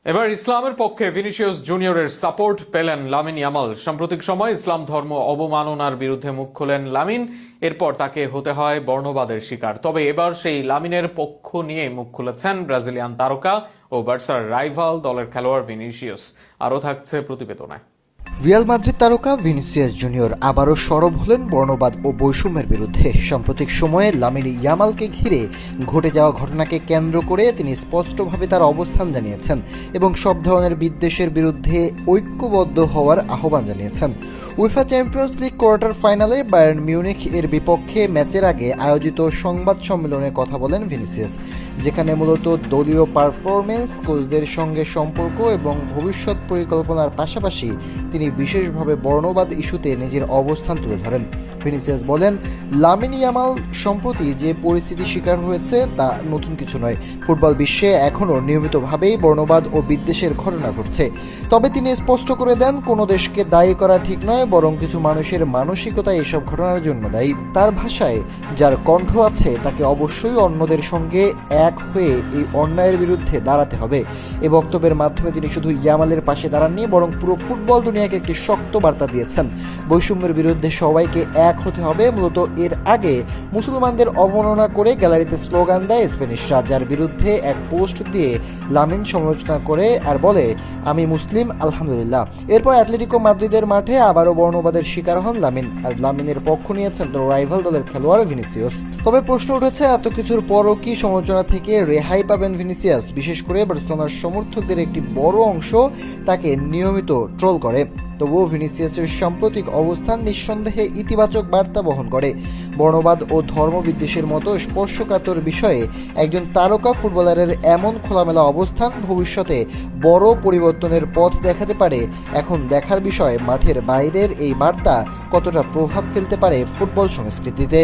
এবার ইসলামের পক্ষে ভিনিসিয়াস জুনিয়রের সাপোর্ট পেলেন লামিন ইয়ামাল। সাম্প্রতিক সময় ইসলাম ধর্ম অবমাননার বিরুদ্ধে মুখ খোলেন লামিন। এরপর তাকে হতে হয় বর্ণবাদের শিকার। তবে এবার সেই লামিনের পক্ষ নিয়ে মুখ খুলেছেন ব্রাজিলিয়ান তারকা ও বার্সার রাইভাল দলের খেলোয়াড় ভিনিসিয়াস। আরও থাকছে প্রতিবেদনায়। রিয়াল মাদ্রিদ তারকা ভিনিসিয়াস জুনিয়র আবারও সরব হলেন বর্ণবাদ ও বৈষম্যের বিরুদ্ধে। সাম্প্রতিক সময়ে লামিন ইয়ামালকে ঘিরে ঘটে যাওয়া ঘটনাকে কেন্দ্র করে তিনি স্পষ্টভাবে তার অবস্থান জানিয়েছেন এবং সব ধরনের বিদ্বেষের বিরুদ্ধে ঐক্যবদ্ধ হওয়ার আহ্বান জানিয়েছেন। উয়েফা চ্যাম্পিয়ন্স লিগ কোয়ার্টার ফাইনালে বায়ার্ন মিউনিখ এর বিপক্ষে ম্যাচের আগে আয়োজিত সংবাদ সম্মেলনে কথা বলেন ভিনিসিয়াস, যেখানে মূলত দলীয় পারফরমেন্স, কোচদের সঙ্গে সম্পর্ক এবং ভবিষ্যৎ পরিকল্পনার পাশাপাশি তিনি বিশেষভাবে বর্ণবাদ ইস্যুতে নিজের অবস্থান তুলে ধরেন। ভিনিসিয়াস বলেন, লামিন ইয়ামাল সম্প্রতি যে পরিস্থিতির শিকার হয়েছে তা নতুন কিছু নয়। ফুটবল বিশ্বে এখনও নিয়মিতভাবেই বর্ণবাদ ও বিদ্বেষের ঘটনা ঘটছে। তবে তিনি স্পষ্ট করে দেন, কোনো দেশকে দায়ী করা ঠিক নয়, বরং কিছু মানুষের মানসিকতা এসব ঘটনার জন্য দায়ী। তার ভাষায়, যার কণ্ঠ আছে তাকে অবশ্যই অন্যদের সঙ্গে এক হয়ে এই অন্যায়ের বিরুদ্ধে দাঁড়াতে হবে। এই বক্তব্যের মাধ্যমে তিনি শুধু ইয়ামালের পাশে দাঁড়াননি, বরং পুরো ফুটবল দুনিয়াকে একটি শক্ত বার্তা দিয়েছেন। বৈষম্যের বিরুদ্ধে সবাইকে এক হতে হবে। মূলত এর আগে মুসলমানদের অবমাননা করে গ্যালারিতে স্লোগান দেয় স্প্যানিশরা, যার বিরুদ্ধে এক পোস্ট দিয়ে লামিন সমালোচনা করে আর বলে, আমি মুসলিম, আলহামদুলিল্লাহ। এরপর অ্যাটলেটিকো মাদ্রিদের মাঠে আবারও বর্ণবাদের শিকার হন লামিন, আর লামিনের পক্ষ নিয়েছেন তার রাইভাল দলের খেলোয়াড় ভিনিসিয়াস। তবে প্রশ্ন উঠেছে, এত কিছুর পরও কি সমালোচনা থেকে রেহাই পাবেন ভিনিসিয়াস? বিশেষ করে বার্সেলোনার সমর্থকদের একটি বড় অংশ তাকে নিয়মিত ট্রোল করে। তবুও ভিনিসিয়াসের সাম্প্রতিক অবস্থান নিঃসন্দেহে ইতিবাচক বার্তা বহন করে। বর্ণবাদ ও ধর্মবিদ্বেষের মতো স্পর্শকাতর বিষয়ে একজন তারকা ফুটবলারের এমন খোলামেলা অবস্থান ভবিষ্যতে বড় পরিবর্তনের পথ দেখাতে পারে। এখন দেখার বিষয়, মাঠের বাইরের এই বার্তা কতটা প্রভাব ফেলতে পারে ফুটবল সংস্কৃতিতে।